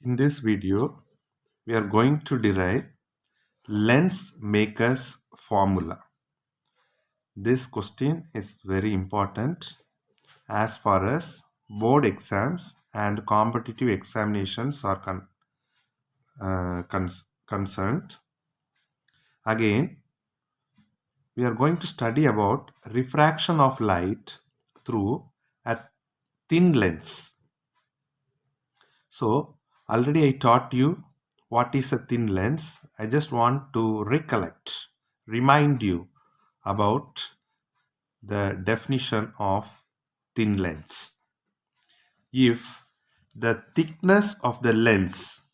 In this video, we are going to derive lens maker's formula. This question is very important as far as board exams and competitive examinations are concerned. Again, we are going to study about refraction of light through a thin lens. So, already I taught you what is a thin lens. I just want to remind you about the definition of thin lens. If the thickness of the lens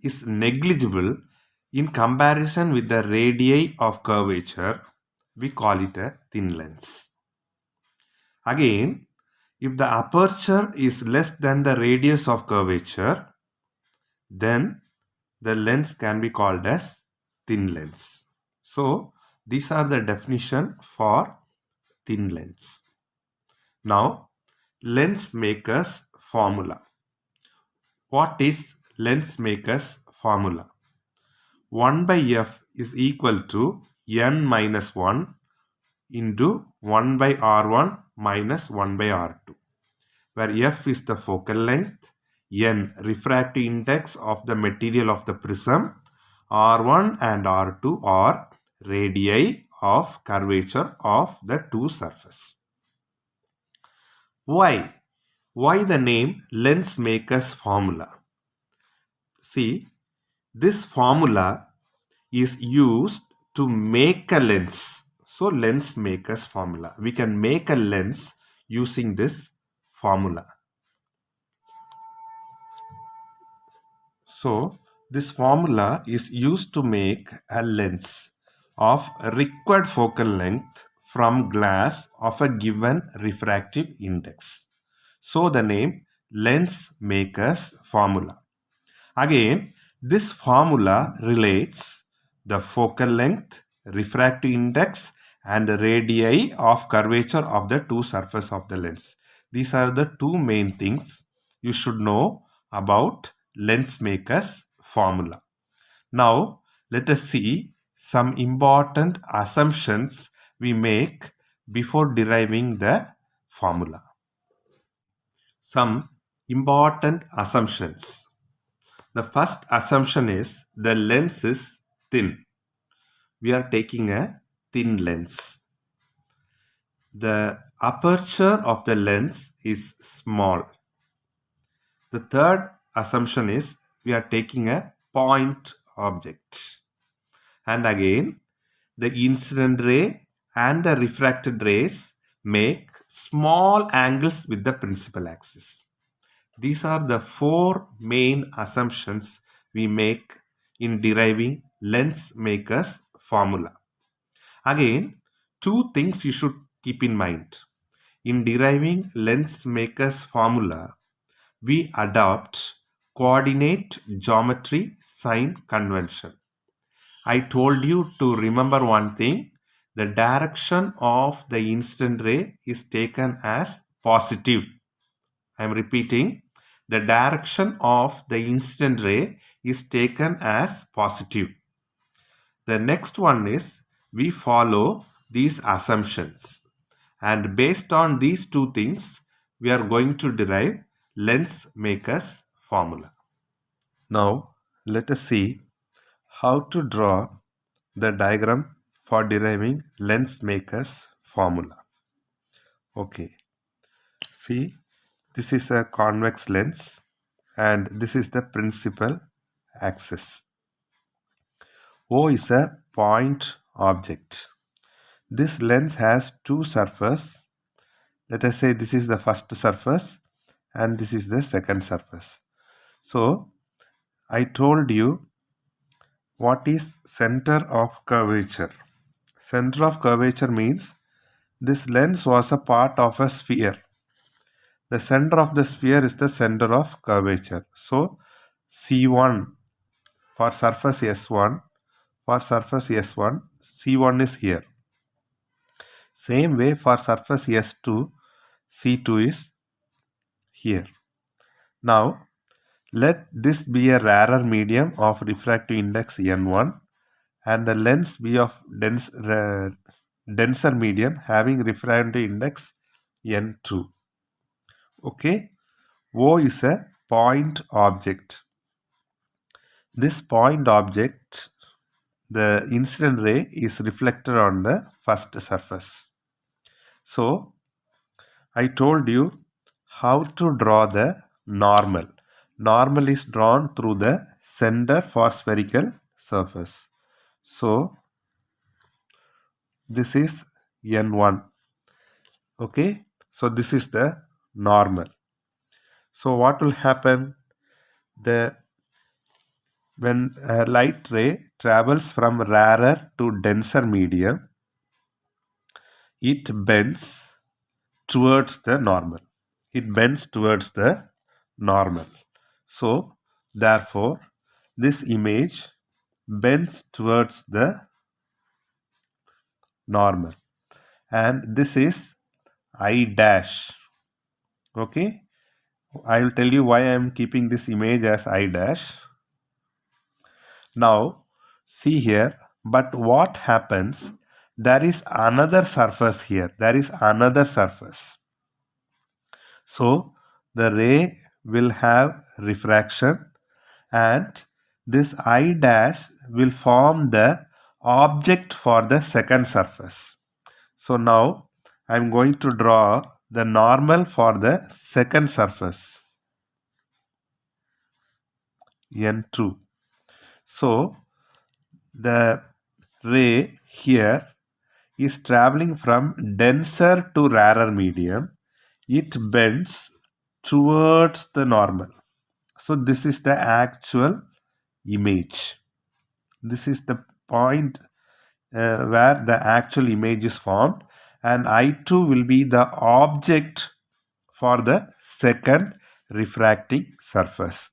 is negligible in comparison with the radii of curvature, we call it a thin lens. Again, if the aperture is less than the radius of curvature, then the lens can be called as thin lens. So, these are the definition for thin lens. Now, lens maker's formula. What is lens maker's formula? 1 by f is equal to n minus 1 into 1 by r1 minus 1 by r2, where f is the focal length, n refractive index of the material of the prism, r1 and r2 are radii of curvature of the two surfaces. Why? Why the name lens maker's formula? See, this formula is used to make a lens. So, lens maker's formula. We can make a lens using this formula. So, this formula is used to make a lens of required focal length from glass of a given refractive index. So, the name lens maker's formula. Again, this formula relates the focal length, refractive index and radii of curvature of the two surfaces of the lens. These are the two main things you should know about lens maker's formula. Now, let us see some important assumptions we make before deriving the formula. Some important assumptions. The first assumption is the lens is thin. We are taking a thin lens. The aperture of the lens is small. The third assumption is we are taking a point object. And again, the incident ray and the refracted rays make small angles with the principal axis. These are the four main assumptions we make in deriving lens maker's formula. Again, two things you should keep in mind. In deriving lens maker's formula, we adopt coordinate geometry sign convention. I told you to remember one thing. The direction of the incident ray is taken as positive. I am repeating. The direction of the incident ray is taken as positive. The next one is we follow these assumptions. And based on these two things, we are going to derive lens maker's formula. Now, let us see how to draw the diagram for deriving lens maker's formula. Okay. See, this is a convex lens and this is the principal axis. O is a point object. This lens has two surfaces. Let us say this is the first surface and this is the second surface. So, I told you what is center of curvature. Center of curvature means this lens was a part of a sphere. The center of the sphere is the center of curvature. So, C1 for surface S1, C1 is here. Same way for surface S2, C2 is here. Now, Let this be a rarer medium of refractive index n1 and the lens be of denser medium having refractive index n2. Okay, O is a point object. This point object, the incident ray is reflected on the first surface. So I told you how to draw the normal. Normal is drawn through the center for spherical surface. So this is n1. Okay, so this is the normal. So what will happen? When a light ray travels from rarer to denser medium, it bends towards the normal. It bends towards the normal. So therefore, this image bends towards the normal, and this is I dash. Okay, I will tell you why I am keeping this image as I dash. Now see here, but what happens? There is another surface here. There is another surface. So the ray will have refraction, and this I dash will form the object for the second surface. So now I am going to draw the normal for the second surface, n2. So the ray here is traveling from denser to rarer medium. It bends towards the normal. So this is the actual image. This is the point where the actual image is formed, and I2 will be the object for the second refracting surface.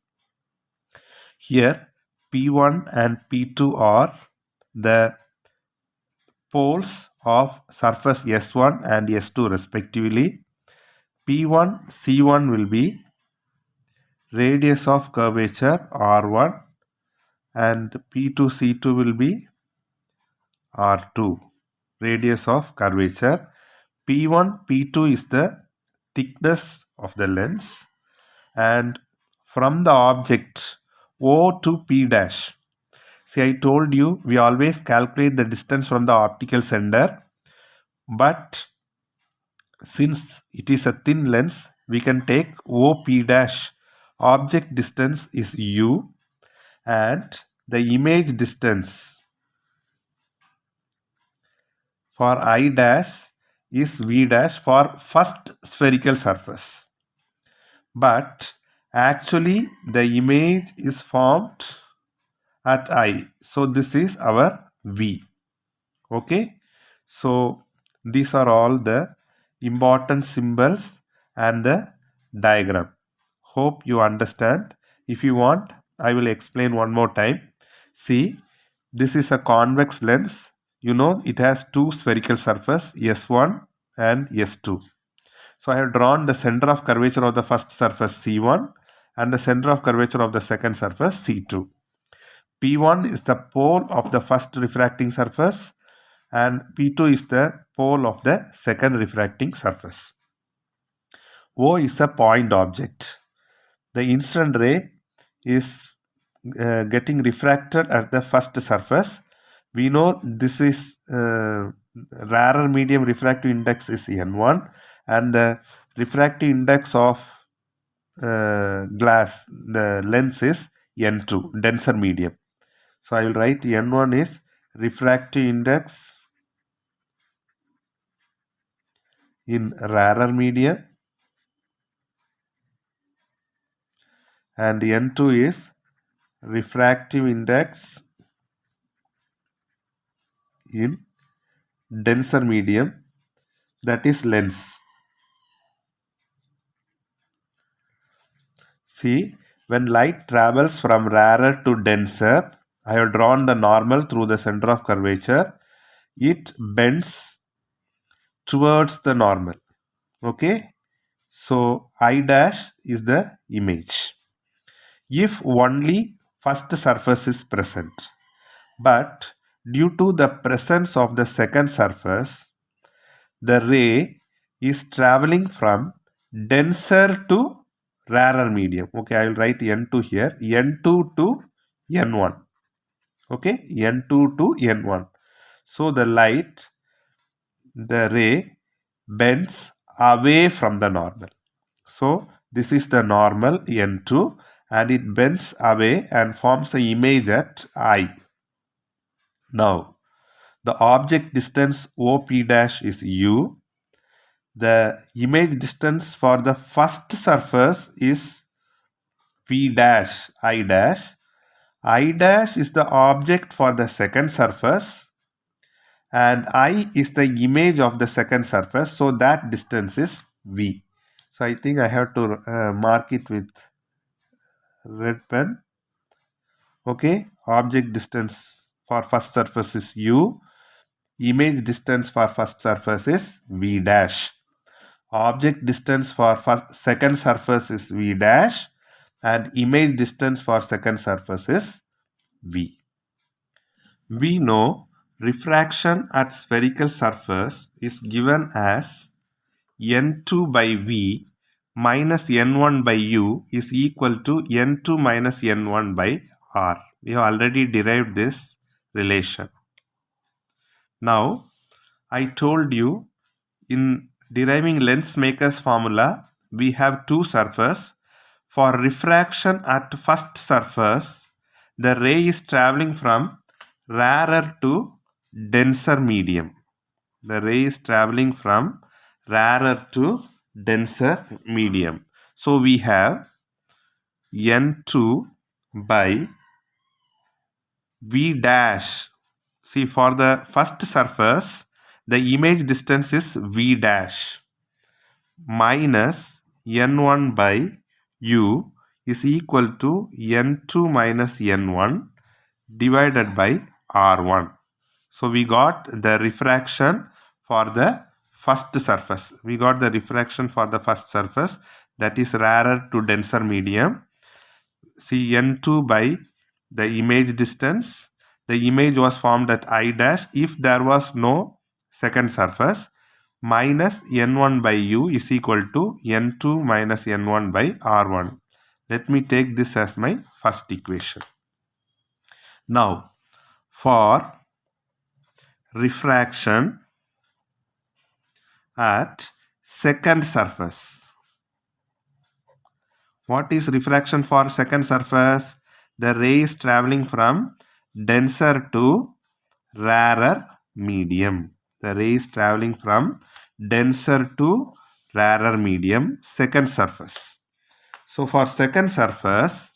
Here P1 and P2 are the poles of surface S1 and S2 respectively. P1, C1 will be radius of curvature R1, and P2, C2 will be R2, radius of curvature. P1, P2 is the thickness of the lens, and from the object O to P dash. See, I told you we always calculate the distance from the optical center, but since it is a thin lens, we can take OP dash. Object distance is U, and the image distance for I dash is V dash for first spherical surface. But actually the image is formed at I. So this is our V. Okay. So these are all the important symbols and the diagram. Hope you understand. If you want, I will explain one more time. See, this is a convex lens. You know it has two spherical surfaces, S1 and S2. So I have drawn the center of curvature of the first surface C1 and the center of curvature of the second surface C2. P1 is the pole of the first refracting surface, and P2 is the pole of the second refracting surface. O is a point object. The incident ray is getting refracted at the first surface. We know this is rarer medium refractive index is n1, and the refractive index of glass, the lens, is n2, denser medium. So I will write n1 is refractive index in rarer medium, and n2 is refractive index in denser medium, that is lens. See, when light travels from rarer to denser, I have drawn the normal through the center of curvature. It bends towards the normal. Okay, so I dash is the image. if only first surface is present. But due to the presence of the second surface, the ray is traveling from denser to rarer medium. Okay, I will write N2 here. N2 to N1. Okay, N2 to N1. So the ray bends away from the normal. So this is the normal N2 and it bends away and forms an image at I. Now, the object distance OP dash is U. The image distance for the first surface is V dash, I dash. I dash is the object for the second surface and I is the image of the second surface. So that distance is V. So I think I have to mark it with red pen. Okay, object distance for first surface is U. Image distance for first surface is V dash. Object distance for second surface is V dash and image distance for second surface is V. We know refraction at spherical surface is given as N2 by V minus N1 by U is equal to N2 minus N1 by R. We have already derived this relation. Now, I told you in deriving lens maker's formula, we have two surfaces. For refraction at first surface, the ray is traveling from rarer to denser medium. The ray is traveling from rarer to denser medium. So we have N2 by V dash. See, for the first surface, the image distance is V dash minus N1 by U is equal to N2 minus N1 divided by R1. So we got the refraction for the first surface. We got the refraction for the first surface, that is rarer to denser medium. See, N2 by the image distance. The image was formed at I dash if there was no second surface, minus N1 by U is equal to N2 minus N1 by R1. Let me take this as my first equation. Now, for refraction at second surface. What is refraction for second surface? The ray is traveling from denser to rarer medium. The ray is traveling from denser to rarer medium, second surface. So for second surface,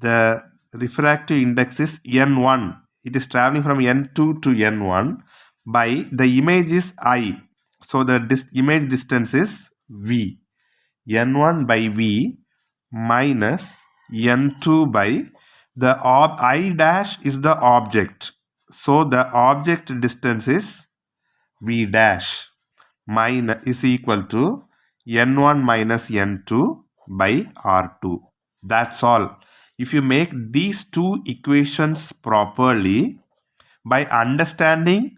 the refractive index is N1. It is traveling from N2 to N1 by the image is I. So the image distance is V. N1 by V minus N2 by the I dash is the object. So the object distance is V dash minus is equal to N1 minus N2 by R2. That's all. If you make these two equations properly, by understanding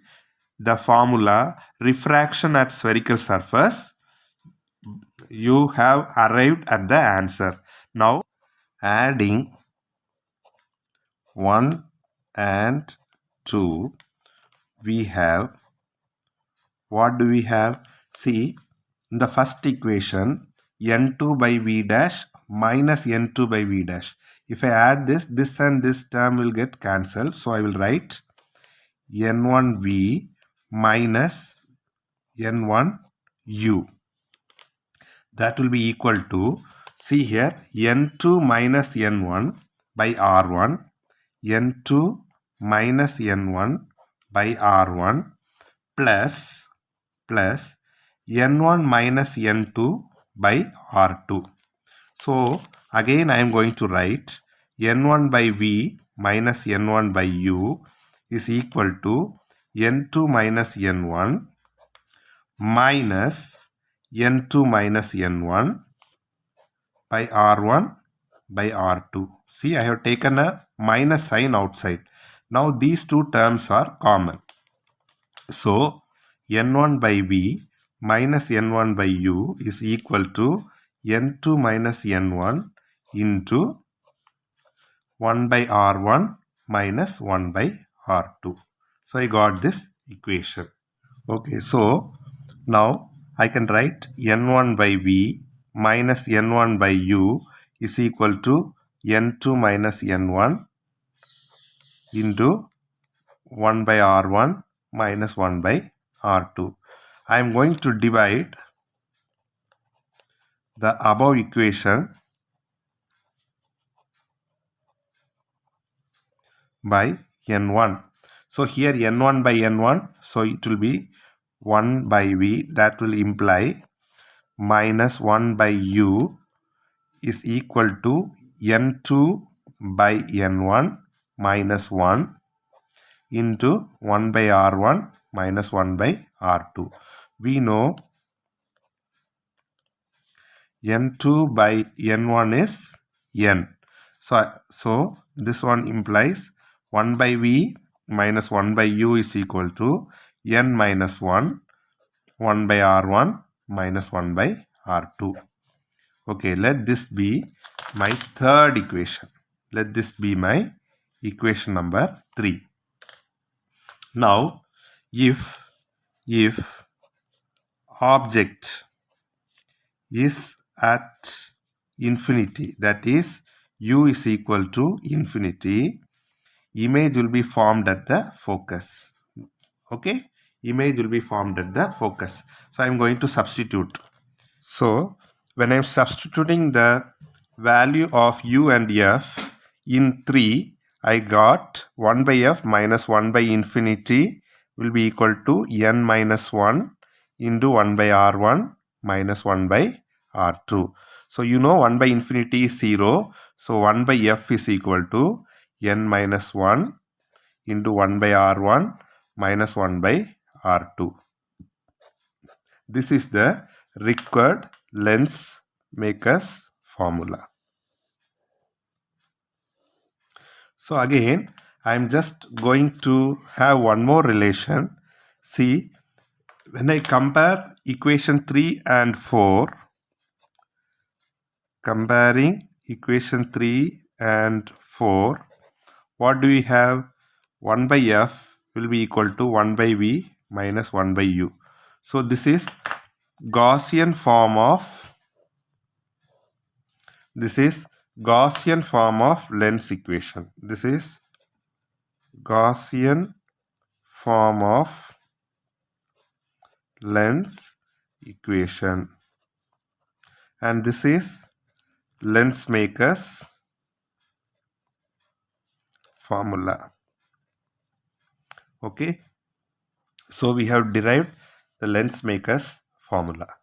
the formula refraction at spherical surface, you have arrived at the answer. Now, adding 1 and 2, we have, what do we have? See, in the first equation, N2 by V dash minus N2 by V dash. If I add this and this term will get cancelled. So I will write N1V minus N1U. That will be equal to, see here, N2 minus N1 by R1, N2 minus N1 by R1 plus N1 minus N2 by R2. So again I am going to write N1 by V minus N1 by U is equal to N2 minus N1 minus N2 minus N1 by R1 by R2. See, I have taken a minus sign outside. Now these two terms are common. So N1 by V minus N1 by U is equal to N2 minus N1 into 1 by R1 minus 1 by R2. So I got this equation. Okay, so now I can write N1 by V minus N1 by U is equal to N2 minus N1 into 1 by R1 minus 1 by R2. I am going to divide the above equation by N1. So here N1 by N1, so it will be 1 by V, that will imply minus 1 by U is equal to N2 by N1 minus 1 into 1 by R1 minus 1 by R2. We know N2 by N1 is N. So this one implies 1 by V minus 1 by U is equal to N minus 1, 1 by R1 minus 1 by R2. Okay, let this be my third equation. Let this be my equation number 3. Now, if object is at infinity, that is U is equal to infinity, image will be formed at the focus. Okay, image will be formed at the focus. So I am going to substitute. So when I am substituting the value of U and F in 3, I got 1 by F minus 1 by infinity will be equal to N minus 1 into 1 by R1 minus 1 by R2. So you know 1 by infinity is 0. So 1 by F is equal to N minus 1 into 1 by R1 minus 1 by R2. This is the required lens maker's formula. So again, I am just going to have one more relation. See, when I compare equation 3 and 4, comparing equation 3 and 4, what do we have? 1 by F will be equal to 1 by V minus 1 by U. So this is Gaussian form of lens equation. This is Gaussian form of lens equation, and this is lens maker's formula. Okay, so we have derived the lens maker's formula.